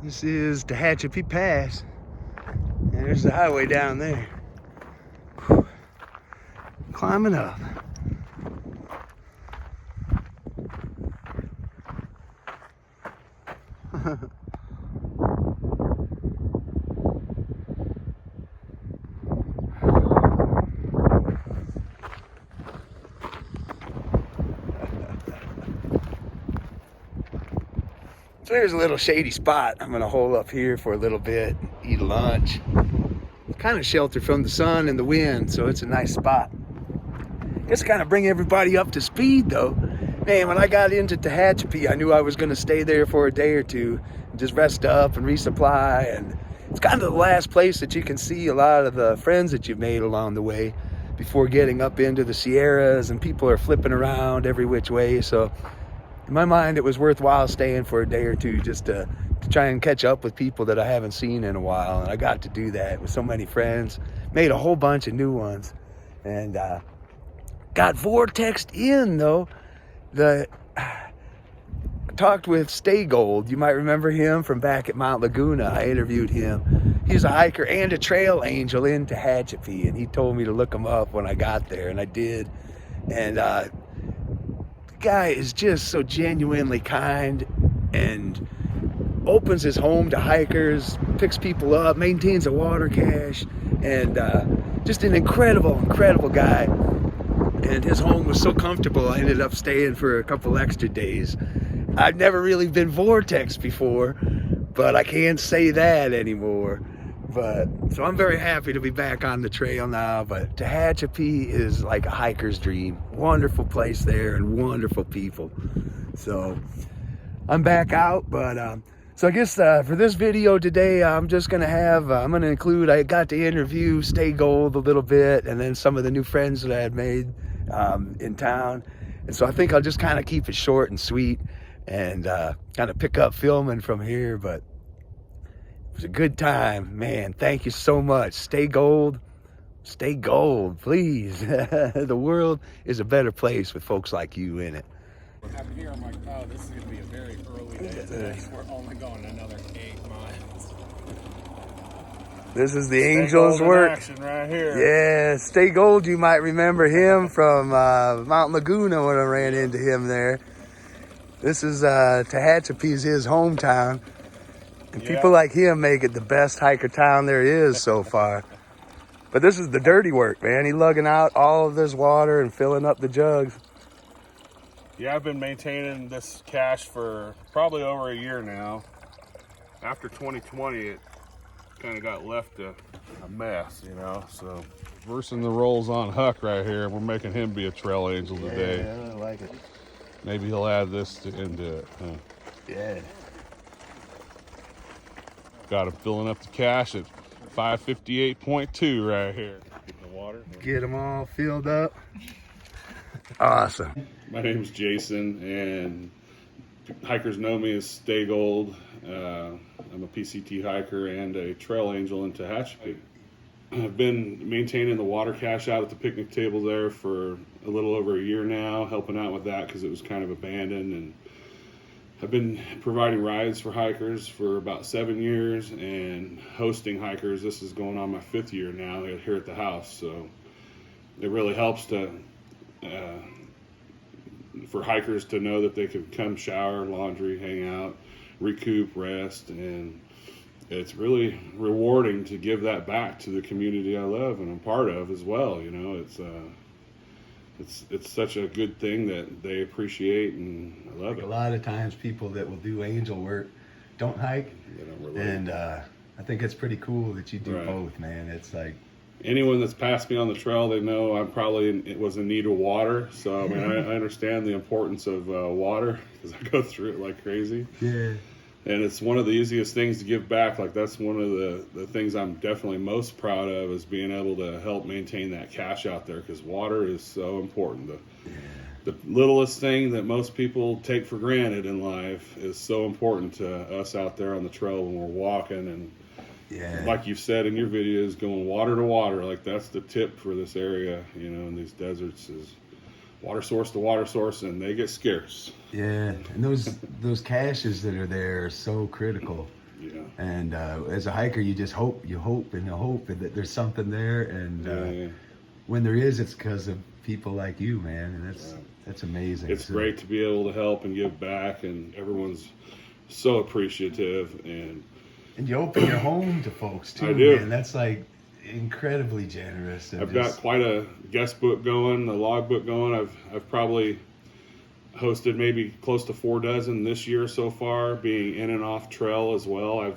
This is Tehachapi Pass. And there's the highway down there. Whew. Climbing up. So there's a little shady spot. I'm gonna hole up here for a little bit, eat lunch. It's kind of sheltered from the sun and the wind, so it's a nice spot. Just kind of bring everybody up to speed though. Man, when I got into Tehachapi, I knew I was gonna stay there for a day or two and just rest up and resupply. And it's kind of the last place that you can see a lot of the friends that you've made along the way before getting up into the Sierras, and people are flipping around every which way. So in my mind, it was worthwhile staying for a day or two just to try and catch up with people that I haven't seen in a while. And I got to do that with so many friends, made a whole bunch of new ones, and got vortexed in though. Talked with Stay Gold. You might remember him from back at Mount Laguna. I interviewed him. He's a hiker and a trail angel in Tehachapi, and he told me to look him up when I got there, and I did. And the guy is just so genuinely kind and opens his home to hikers, picks people up, maintains a water cache, and just an incredible guy. And his home was so comfortable, I ended up staying for a couple extra days. I've never really been vortexed before, but I can't say that anymore. So I'm very happy to be back on the trail now. But Tehachapi is like a hiker's dream. Wonderful place there and wonderful people. So I'm back out, but so I guess for this video today, I'm just gonna have, I'm gonna include, I got to interview Stay Gold a little bit, and then some of the new friends that I had made in town. And so I think I'll just kind of keep it short and sweet and kind of pick up filming from here. But it was a good time, man. Thank you so much. Stay gold, please. The world is a better place with folks like you in it. After here, I'm like, oh, this is going to be a very early day today. We're only going another 8 miles. This is the Angels' work. Action right here. Yeah, Stay Gold, you might remember him from Mount Laguna when I ran into him there. This is Tehachapi's his hometown. And people like him make it the best hiker town there is so far. But this is the dirty work, man. He's lugging out all of this water and filling up the jugs. Yeah, I've been maintaining this cache for probably over a year now. After 2020, it kind of got left a mess, you know. So reversing the roles on Huck right here. We're making him be a trail angel today. Yeah, I like it. Maybe he'll add this into it. Huh? Yeah. Got him filling up the cache at 558.2 right here. Get the water. Get them all filled up. Awesome. My name is Jason, and hikers know me as Stay Gold. I'm a PCT hiker and a trail angel in Tehachapi. I've been maintaining the water cache out at the picnic table there for a little over a year now, helping out with that because it was kind of abandoned. And I've been providing rides for hikers for about 7 years and hosting hikers. This is going on my 5th year now here at the house. So it really helps for hikers to know that they can come shower, laundry, hang out, recoup, rest, and it's really rewarding to give that back to the community I love and I'm part of as well. You know, it's such a good thing that they appreciate, and I love it. A lot of times people that will do angel work don't hike. They don't relate. And I think it's pretty cool that you do both, man. It's like, anyone that's passed me on the trail, they know I'm probably was in need of water. So I mean, I understand the importance of water because I go through it like crazy. Yeah. And it's one of the easiest things to give back. Like that's one of the things I'm definitely most proud of, is being able to help maintain that cache out there, because water is so important. The littlest thing that most people take for granted in life is so important to us out there on the trail when we're walking. And like you've said in your videos, going water to water, like that's the tip for this area, you know, in these deserts, is water source to water source, and they get scarce. Yeah, and those caches that are there are so critical. Yeah. And as a hiker, you just hope that there's something there. And when there is, it's because of people like you, man. And that's amazing. It's great to be able to help and give back, and everyone's so appreciative. And you open your home to folks too, I do. man. That's like incredibly generous. I've got quite a guest book going, a log book going. I've probably hosted maybe close to 4 dozen this year so far, being in and off trail as well.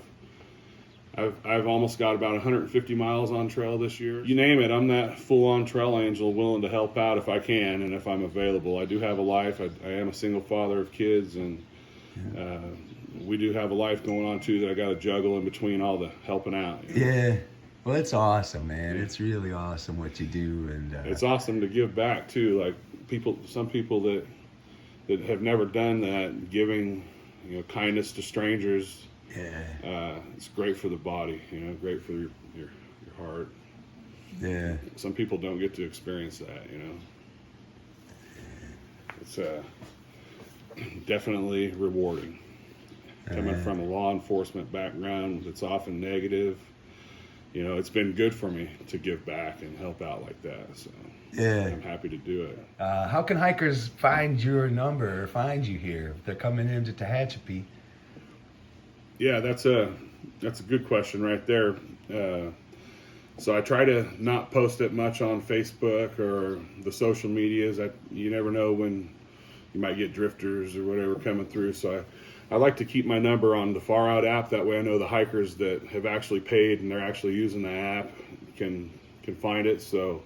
I've almost got about 150 miles on trail this year. You name it, I'm that full-on trail angel, willing to help out if I can and if I'm available. I do have a life. I am a single father of kids, and we do have a life going on too that I got to juggle in between all the helping out. Yeah. Well, it's awesome, man. It's really awesome what you do, and it's awesome to give back too. Like some people that have never done that, giving kindness to strangers. Yeah. It's great for the body, great for your heart. Yeah. Some people don't get to experience that, It's definitely rewarding. Coming from a law enforcement background that's often negative, it's been good for me to give back and help out like that. So yeah, I'm happy to do it. How can hikers find your number or find you here if they're coming into Tehachapi? Yeah, that's a good question right there. So I try to not post it much on Facebook or the social medias. You never know when you might get drifters or whatever coming through. So I like to keep my number on the Far Out app. That way I know the hikers that have actually paid and they're actually using the app can find it. So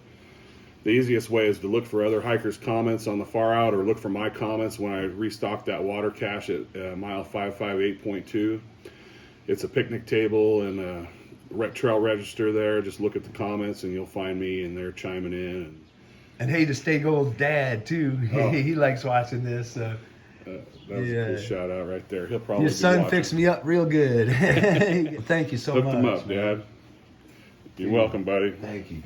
the easiest way is to look for other hikers' comments on the Far Out, or look for my comments when I restock that water cache at mile 558.2. It's a picnic table and a trail register there. Just look at the comments and you'll find me, and they're chiming in. And hey, to Stay Gold dad too. He likes watching this. That was a cool shout out right there. He'll probably your son fixed me up real good. Thank you so much. Hooked him up, Dad. You're welcome, buddy. Thank you.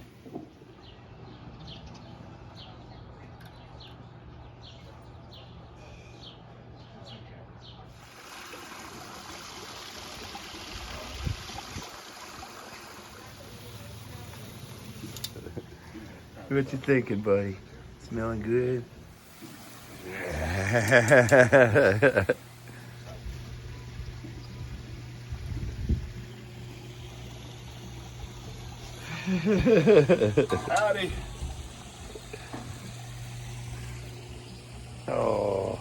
What you thinking, buddy? Smelling good? Howdy. Oh.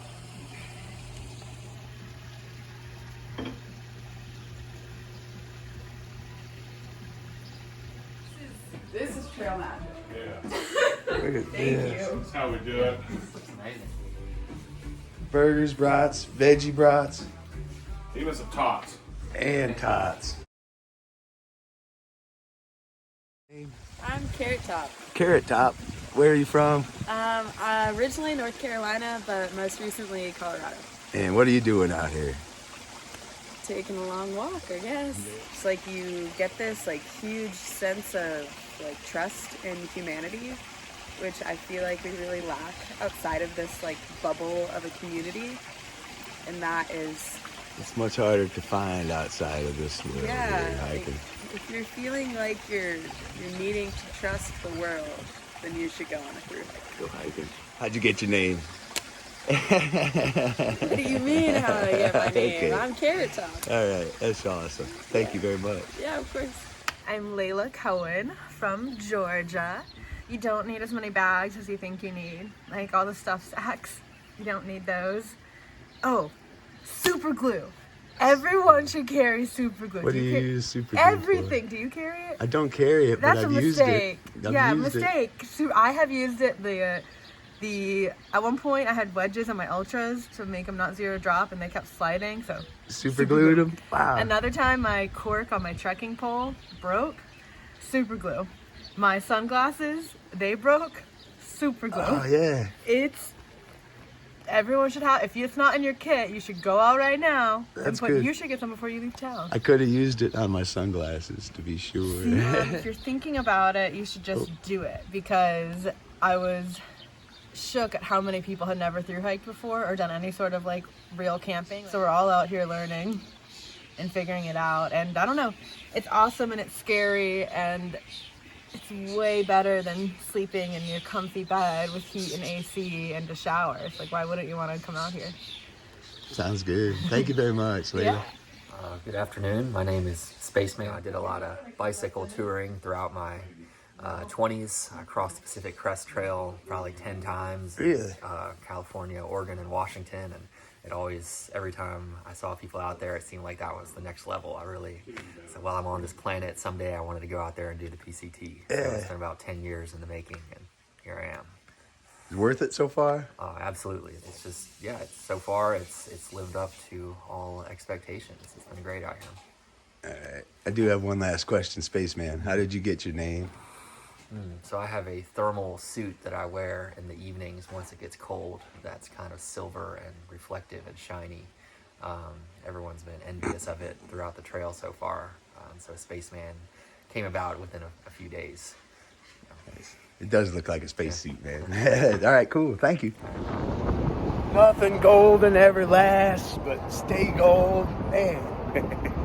This is trail magic. Yeah. Look at Thank this. you. That's how we do it. Burgers, brats, veggie brats, Even some tots. and tots. I'm Carrot Top. Carrot Top. Where are you from? Originally North Carolina, but most recently Colorado. And what are you doing out here? Taking a long walk, I guess. It's like you get this huge sense of trust in humanity, which I feel like we really lack outside of this bubble of a community, and that is. It's much harder to find outside of this world. Yeah, Hiking. if you're feeling like you're needing to trust the world, then you should go on a thru-hike. Go hiking. How'd you get your name? What do you mean how did I get my name? Okay. I'm Carrot Top. All right, that's awesome. Thank you very much. Yeah, of course. I'm Layla Cohen from Georgia. You don't need as many bags as you think you need. Like all the stuff sacks, you don't need those. Oh, super glue. Everyone should carry super glue. What do you use super glue Everything. for? Do you carry it? I don't carry it, That's but a I've used it. mistake. I've used mistake. So I have used it. At one point I had wedges on my ultras to make them not zero drop, and they kept sliding. So Super glued them? Wow. Another time my cork on my trekking pole broke. Super glue. My sunglasses, they broke. Super glue. Oh, yeah. Everyone should have. If it's not in your kit, you should go out right now. That's good. You should get some before you leave town. I could have used it on my sunglasses, to be sure. If you're thinking about it, you should just do it, because I was shook at how many people had never thru-hiked before or done any sort of real camping. So we're all out here learning. and figuring it out. And I don't know, it's awesome and it's scary, and it's way better than sleeping in your comfy bed with heat and AC and a shower. It's like, why wouldn't you want to come out here? Sounds good. Thank you very much, Leila. Yeah. Good afternoon. My name is Spaceman. I did a lot of bicycle touring throughout my 20s. I crossed the Pacific Crest Trail probably 10 times. Really? California, Oregon, and Washington. And it always, every time I saw people out there, it seemed like that was the next level. I really said, while I'm on this planet, someday I wanted to go out there and do the PCT. So it's been about 10 years in the making, and here I am. Worth it so far? Absolutely. It's just, yeah, so far it's lived up to all expectations. It's been great out here. All right. I do have one last question, Spaceman. How did you get your name? So I have a thermal suit that I wear in the evenings once it gets cold. That's kind of silver and reflective and shiny. Everyone's been envious of it throughout the trail so far. So Spaceman came about within a few days. It does look like a spacesuit, man. All right, cool. Thank you. Nothing golden ever lasts, but stay gold. Man,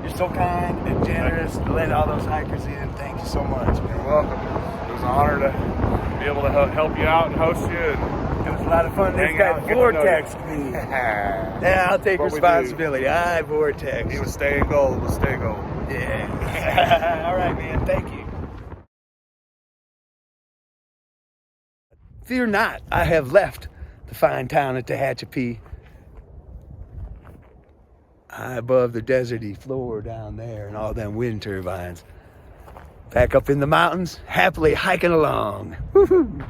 you're so kind and generous to let all those hikers in. Thank you so much, man. You're welcome. It was an honor to be able to help you out and host you. And It was a lot of fun. This hang guy out and get to know you. vortexed me. Yeah, I'll take What we responsibility. I vortex. he was staying gold. Was stay gold. Yeah. All right, man. Thank you. Fear not, I have left the fine town of Tehachapi. High above the deserty floor down there and all them wind turbines. Back up in the mountains, happily hiking along. Woohoo!